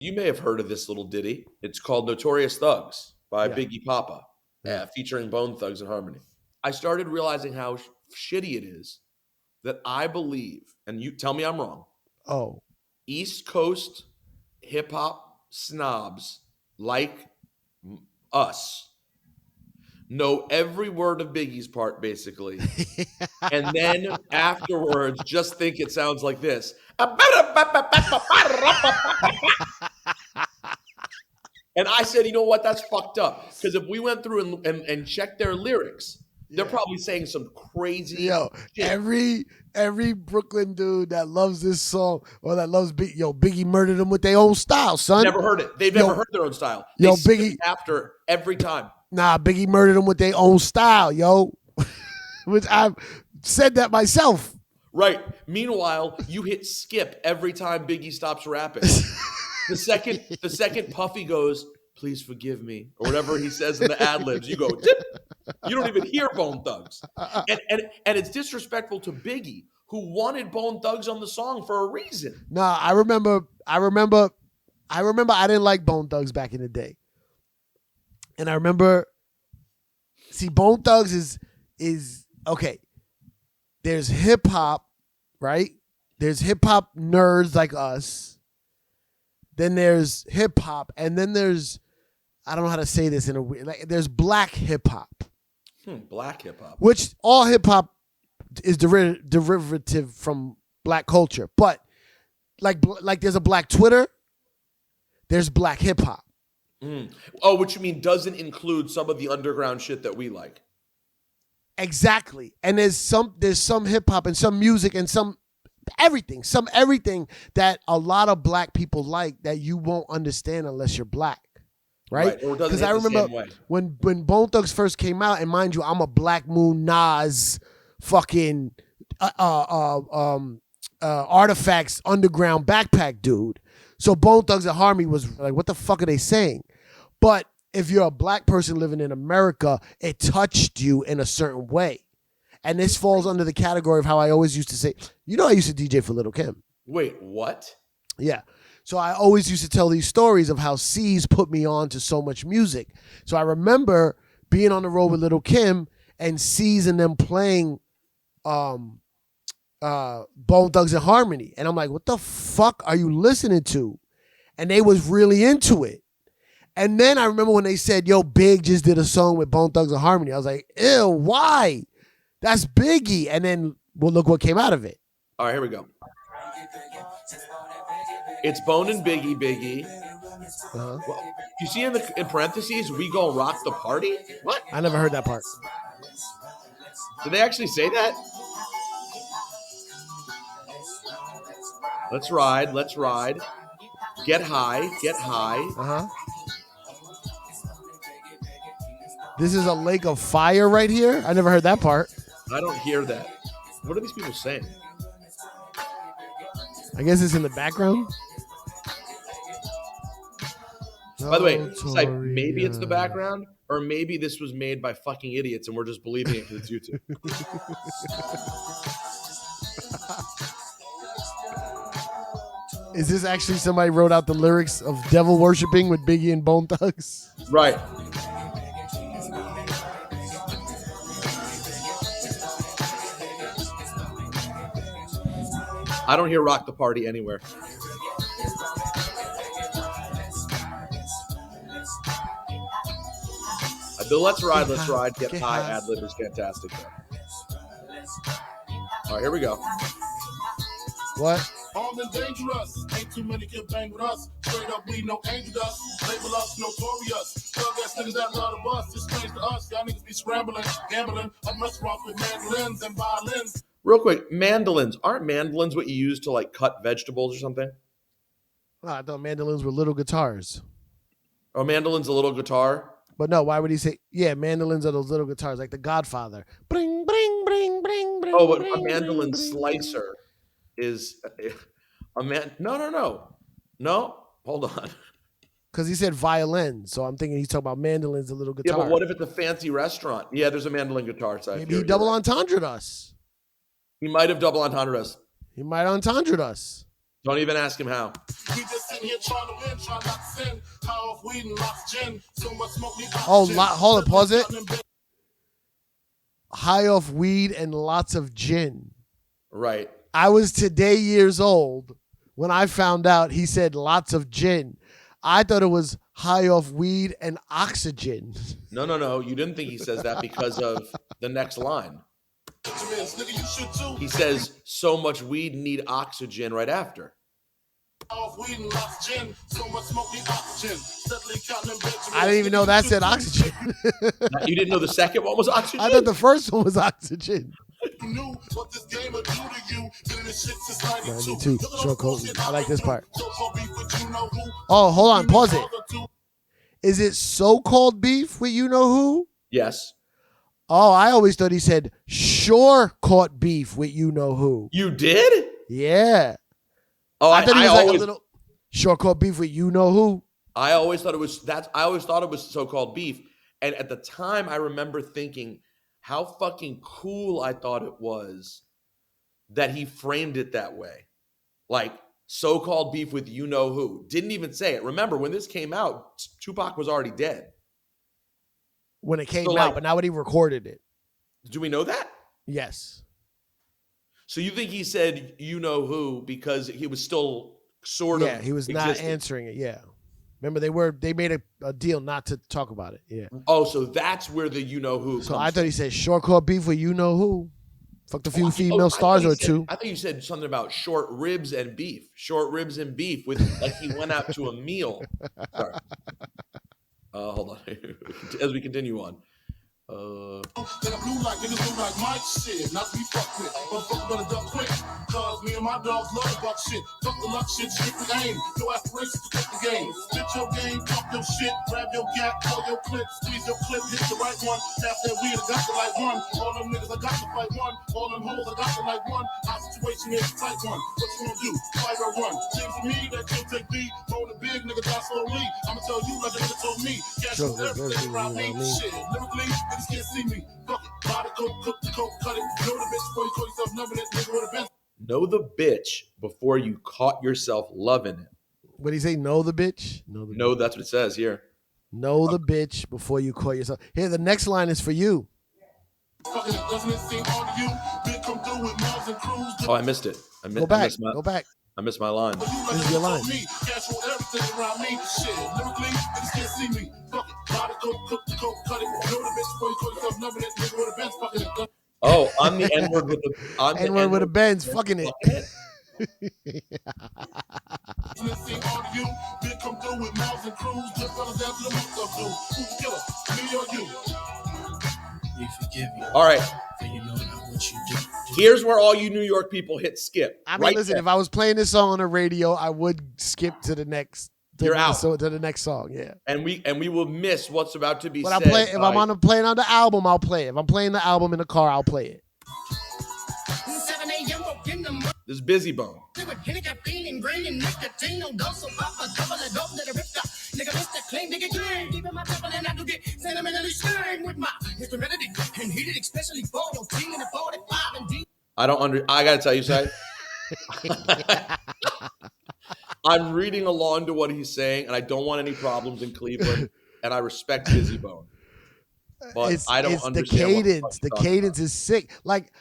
You may have heard of this little ditty. It's called Notorious Thugs by Yeah. Biggie Papa, Yeah. featuring Bone Thugz-N-Harmony. I started realizing how shitty it is that I believe, and you tell me I'm wrong, Oh, East Coast hip-hop snobs like us know every word of Biggie's part, basically. And then afterwards, just think it sounds like this. And I said, you know what? That's fucked up. Because if we went through and checked their lyrics, they're probably saying some crazy shit. Every Brooklyn dude that loves this song or that loves Biggie murdered them with their own style, son. Never heard it. They've never heard their own style. Biggie after every time. Nah, Biggie murdered them with their own style, yo. Which I've said that myself. Right. Meanwhile, you hit skip every time Biggie stops rapping. The second Puffy goes, "Please forgive me," or whatever he says in the ad libs, you go, dip. You don't even hear Bone Thugs. And it's disrespectful to Biggie, who wanted Bone Thugs on the song for a reason. Nah, I remember I didn't like Bone Thugs back in the day. And I remember, Bone Thugs is okay. There's hip hop, right? There's hip hop nerds like us. Then there's hip hop, and then there's, I don't know how to say this in a weird, like, there's black hip hop. Black hip hop. Which all hip hop is derivative from black culture. But like there's a black Twitter, there's black hip hop. Oh, which you mean doesn't include some of the underground shit that we like. Exactly. And there's some hip hop and some music and some everything that a lot of black people like that you won't understand unless you're black. Right? Because I remember when Bone Thugs first came out, and mind you, I'm a Black Moon Nas fucking Artifacts underground backpack dude. So Bone Thugs-N-Harmony was like, what the fuck are they saying? But if you're a black person living in America, it touched you in a certain way. And this falls under the category of how I always used to say, I used to DJ for Lil' Kim. Wait, what? Yeah. So I always used to tell these stories of how C's put me on to so much music. So I remember being on the road with Lil' Kim and C's and them playing Bone Thugs-N-Harmony. And I'm like, what the fuck are you listening to? And they was really into it. And then I remember when they said, yo, Big just did a song with Bone Thugs-N-Harmony. I was like, ew, why? That's Biggie. And then, well, look what came out of it. All right, here we go. It's Bone and Biggie. Well, you see in parentheses, we gon' rock the party? What? I never heard that part. Did they actually say that? Let's ride. Get high. Uh-huh. This is a lake of fire right here? I never heard that part. I don't hear that. What are these people saying? I guess it's in the background. By the way, maybe it's the background, or maybe this was made by fucking idiots and we're just believing it because it's YouTube. Is this actually somebody wrote out the lyrics of Devil Worshipping with Biggie and Bone Thugs? Right. I don't hear Rock the Party anywhere. The Let's Ride, Get High ad-lib is fantastic. All right, here we go. What? Armed and dangerous. Ain't too many can bang with us. Straight up, we no angel dust. Label us notorious. Thug-ass niggas that love the bus. It's strange to us. Y'all niggas be scrambling, gambling. Up restaurants with mandolins and violins. Real quick, mandolins. Aren't mandolins what you use to like cut vegetables or something? Oh, I thought mandolins were little guitars. Oh, mandolin's a little guitar? But no, why would he say, yeah, mandolins are those little guitars, like the Godfather. Bring, bring, bring, bring, bring. Oh, but a mandolin slicer is a man. No, hold on. Because he said violin, so I'm thinking he's talking about mandolins, a little guitar. Yeah, but what if it's a fancy restaurant? Yeah, there's a mandolin guitar. So maybe he double entendre'd us. He might have double entendre'd us. He might entendre'd us. Don't even ask him how. We just sit sitting here trying to win, trying not to sin. High off weed and lots of gin. So much smoke, need oxygen. Hold it, pause it. High off weed and lots of gin. Right. I was today years old when I found out he said lots of gin. I thought it was high off weed and oxygen. No. You didn't think he says that because of the next line. He says so much weed need oxygen right after. I didn't even know that said oxygen. You didn't know the second one was oxygen? I thought the first one was oxygen. Knew what this game would do to you. Been in this shit since 92. Short coat. I like this part. Oh, hold on. Pause it. Is it so-called beef with you know who? Yes. Oh, I always thought he said shore caught beef with you know who. You did? Yeah. Oh, I thought he was like a little shore caught beef with you know who. I always thought it was so-called beef. And at the time, I remember thinking how fucking cool I thought it was that he framed it that way. Like, so-called beef with you know who. Didn't even say it. Remember, when this came out, Tupac was already dead. When it came out, but now when he recorded it. Do we know that? Yes. So you think he said you know who because he was still sort of Yeah, he was not answering it, yeah. Remember, they made a deal not to talk about it, yeah. Oh, so that's where the you know who So I thought he said short caught beef with you know who. Fucked a few female stars or two. I thought you said something about short ribs and beef. Short ribs and beef with like he went out to a meal. Sorry. Hold on. As we continue on. Then I blew like niggas do like my shit, not to be fucked with. Motherfucker better duck quick, cause me and my dogs love the buck shit. Fuck the luck shit, strictly aim. No aspirations to take the game. Spit your game, talk your shit, grab your gap, pull your clip, squeeze your clip, hit the right one. Tap that weed, I got to like one. All them niggas, I got to fight one. All them hoes, I got to like one. Our situation is a tight one. What you gonna do? Fight or run? Seems to me that you'll take me. Roll the big nigga down slowly. I'ma tell you like a nigga told me. Cash is everything around me. Shit, lyrically, niggas can't see me. Fuck it, buy the coke, cook the coke, cut it. Know the bitch before you call yourself loving it. Nigga with a bench. Know the bitch before you caught yourself loving it. What did he say? Know the bitch? No, that's what it says here. Know the bitch before you call yourself. Here, the next line is for you. Oh, I missed it. Go back. Go back. I missed my line. This is your line. Oh, I'm the N-word with the N-word with a Benz. Fucking it. All right. Here's where all you New York people hit skip. I mean, listen, if I was playing this song on the radio, I would skip to the next. You're out. So to the next song, yeah. And we will miss what's about to be but said. If I'm playing on the album, I'll play it. If I'm playing the album in the car, I'll play it. This is Busy Bone. I gotta tell you, Si. I'm reading along to what he's saying, and I don't want any problems in Cleveland, and I respect Busy Bone. But I don't understand the cadence. The cadence is sick. Like,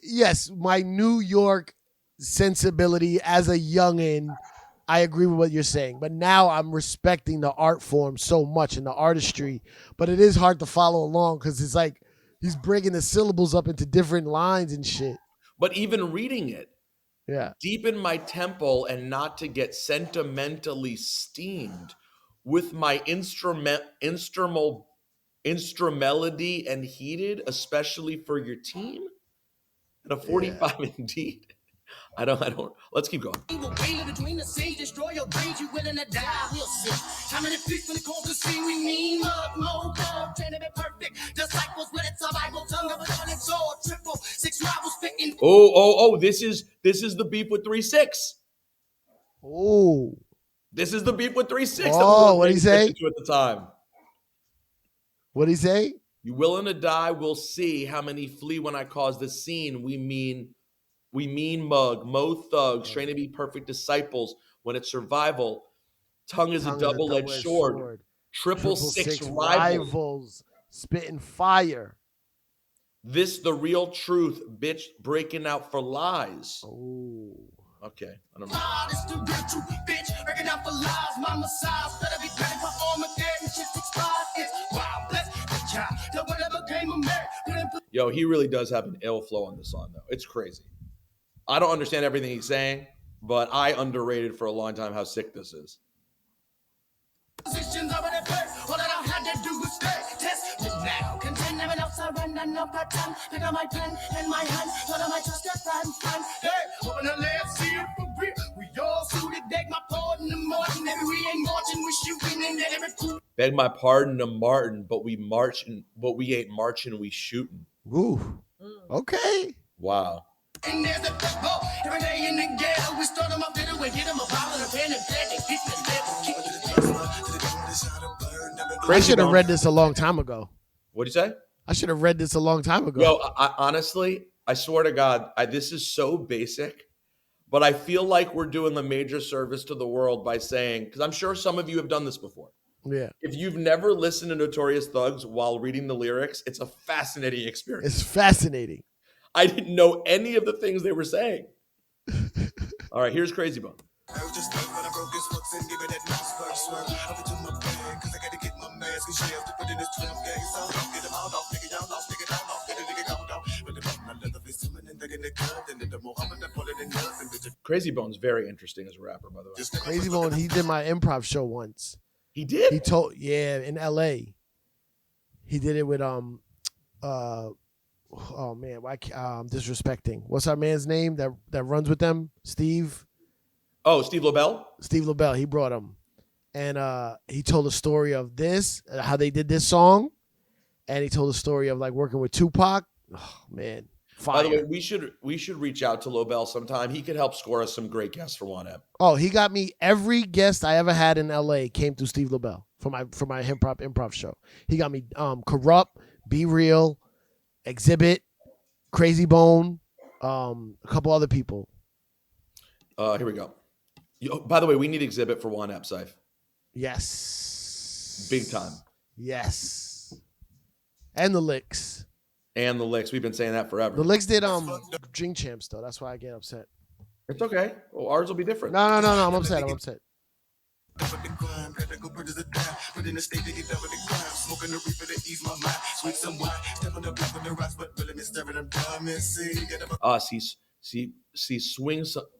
yes, my New York sensibility as a youngin', I agree with what you're saying. But now I'm respecting the art form so much and the artistry. But it is hard to follow along because it's like he's breaking the syllables up into different lines and shit. But even reading it, yeah, deep in my temple and not to get sentimentally steamed with my instrumentality and heated, especially for your team. And a 45 indeed. I don't. Let's keep going. Oh, this is the beef with 3-6. Oh. This is the beef with 3-6. Oh, what'd he say? At the time. What'd he say? You willing to die? We'll see how many flee when I cause the scene. We mean mug, Mo Thugs, train to be perfect disciples. When it's survival, tongue is a double-edged sword. Triple six rivals. Spitting fire. This the real truth, bitch, breaking out for lies. Oh. Okay, I don't know. Yo, he really does have an ill flow on this song, though. It's crazy. I don't understand everything he's saying, but I underrated for a long time how sick this is. Beg my pardon to Martin, but we ain't marching, we shooting. Ooh. Okay. Wow. I should have read this a long time ago. What'd you say? I should have read this a long time ago. Yo, honestly, I swear to God, this is so basic, but I feel like we're doing a major service to the world by saying, because I'm sure some of you have done this before. Yeah. If you've never listened to Notorious Thugz while reading the lyrics, it's a fascinating experience. It's fascinating. I didn't know any of the things they were saying. All right, here's Crazy Bone. Crazy Bone's very interesting as a rapper, by the way. Crazy Bone, he did my improv show once. He did? In LA. He did it with oh man, why I'm disrespecting. What's our man's name that runs with them? Steve. Oh, Steve LaBelle? Steve LaBelle, he brought him. And he told a story of this, how they did this song. And he told a story of like working with Tupac. Oh man. Fire. By the way, we should reach out to LaBelle sometime. He could help score us some great guests for Juan Ep. Oh, he got me every guest I ever had in LA came through Steve LaBelle for my hip hop improv show. He got me Corrupt, Be Real, Exhibit, Crazy Bone, a couple other people. Here we go. By the way, we need Exhibit for Juan Ep, Cipha. Yes. Big time. Yes. And the Licks. And the Licks. We've been saying that forever. The Licks did Drink Champs though. That's why I get upset. It's okay. Well, ours will be different. No. I'm upset.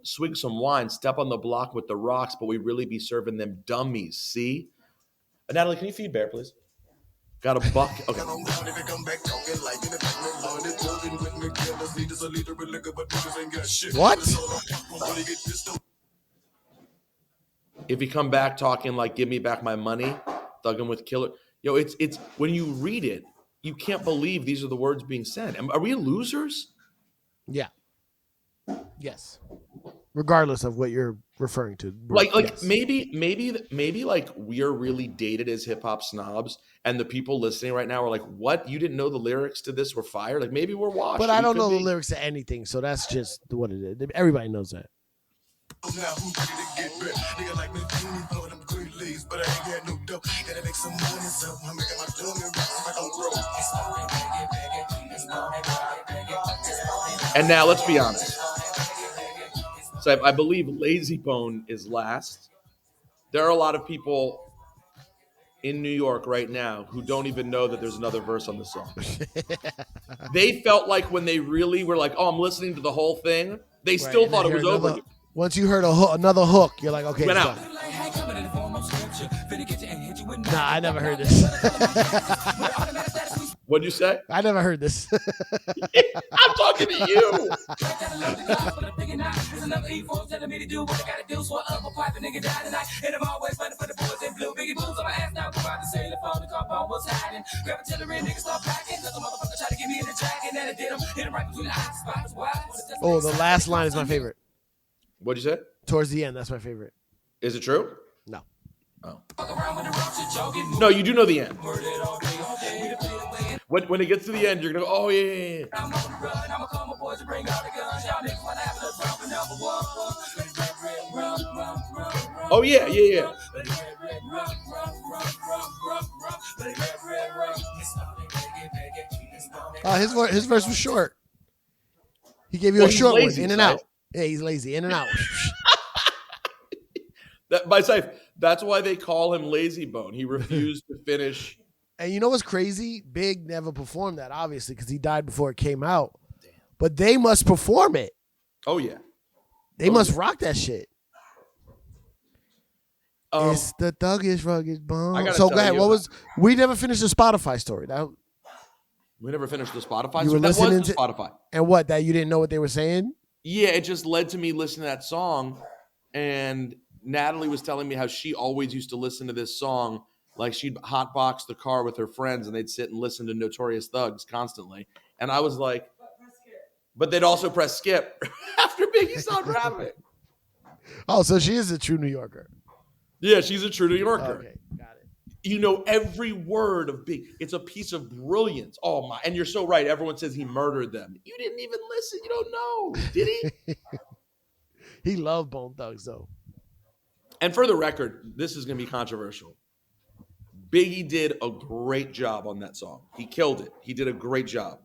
Swig some wine, step on the block with the rocks, but we really be serving them dummies. See? Natalie, can you feed Bear, please? Got a buck. Okay. What? If you come back talking like "Give me back my money," thugging with killer. Yo, it's when you read it, you can't believe these are the words being said. Are we losers? Yeah. Yes. Regardless of what you're referring to. Like yes. maybe like we're really dated as hip hop snobs, and the people listening right now are like, "What? You didn't know the lyrics to this were fire?" Like maybe we're washed. But I don't know the lyrics to anything, so that's just what it is. Everybody knows that. And now let's be honest. So I believe Lazy Bone is last. There are a lot of people in New York right now who don't even know that there's another verse on the song. They felt like when they really were like, "Oh, I'm listening to the whole thing," they still thought it was over. Once you heard another hook, you're like, "Okay, went out." Nah, I never heard this. What'd you say? I never heard this. I'm talking to you. Oh, the last line is my favorite. What'd you say? Towards the end, that's my favorite. Is it true? No. Oh. No, you do know the end. When it gets to the end, you're gonna go, "Oh yeah." Oh yeah, yeah, yeah. His verse was short. He gave you Well, a he's short lazy, one, in and Syph. out. Yeah, he's lazy, in and out. That by Syph, that's why they call him Lazy Bone. He refused to finish. And you know what's crazy? Big never performed that, obviously, because he died before it came out. But they must perform it. Oh yeah, They must rock that shit. It's the thuggish, rugged bone. So go ahead. We never finished the Spotify story. We never finished the Spotify. You So were that was listening the to Spotify. And what? That you didn't know what they were saying? Yeah, it just led to me listening to that song, and Natalie was telling me how she always used to listen to this song. Like she'd hotbox the car with her friends, and they'd sit and listen to Notorious Thugs constantly. And I was like, but they'd also press skip after Biggie stopped rapping. Oh, so she is a true New Yorker. Yeah, she's a true New Yorker. Okay, got it. You know every word of Big. It's a piece of brilliance. Oh my! And you're so right. Everyone says he murdered them. You didn't even listen. You don't know, did he? He loved Bone Thugs though. And for the record, this is going to be controversial. Biggie did a great job on that song. He killed it. He did a great job.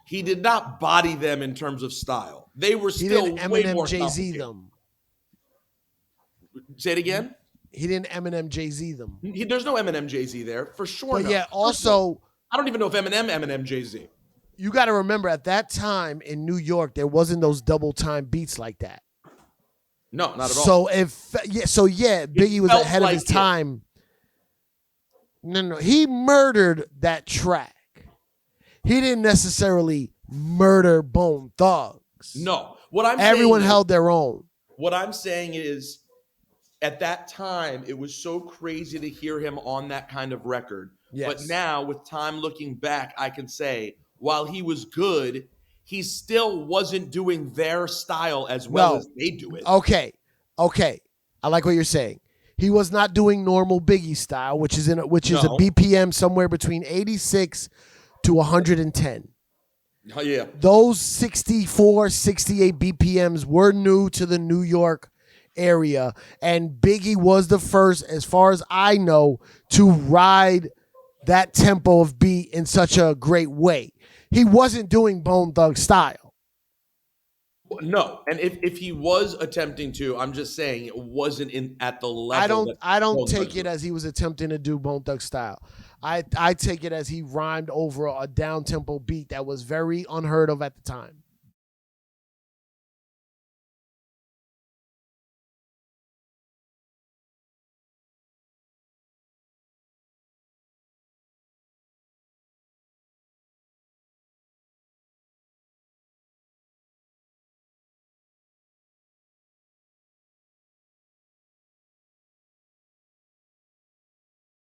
He did not body them in terms of style. They were still way more Eminem Jay-Z complicated. them. Say it again. He didn't Eminem Jay-Z them. There's no Eminem Jay-Z there for sure. But no. yeah, also I don't even know if Eminem Jay-Z. You got to remember at that time in New York, there wasn't those double time beats like that. No, not at all. So Biggie was felt ahead of his like it. time. No, he murdered that track. He didn't necessarily murder Bone Thugs. No, what I'm Everyone saying held their own. What I'm saying is, at that time, it was so crazy to hear him on that kind of record. Yes. But now, with time looking back, I can say, while he was good, he still wasn't doing their style as well as they do it. Okay. I like what you're saying. He was not doing normal Biggie style, which is a BPM somewhere between 86 to 110. Oh, yeah. Those 64, 68 BPMs were new to the New York area, and Biggie was the first, as far as I know, to ride that tempo of beat in such a great way. He wasn't doing Bone Thug style. No, and if he was attempting to, I'm just saying it wasn't at the level. I don't take it as he was attempting to do Bone Thug style. I take it as he rhymed over a down tempo beat that was very unheard of at the time.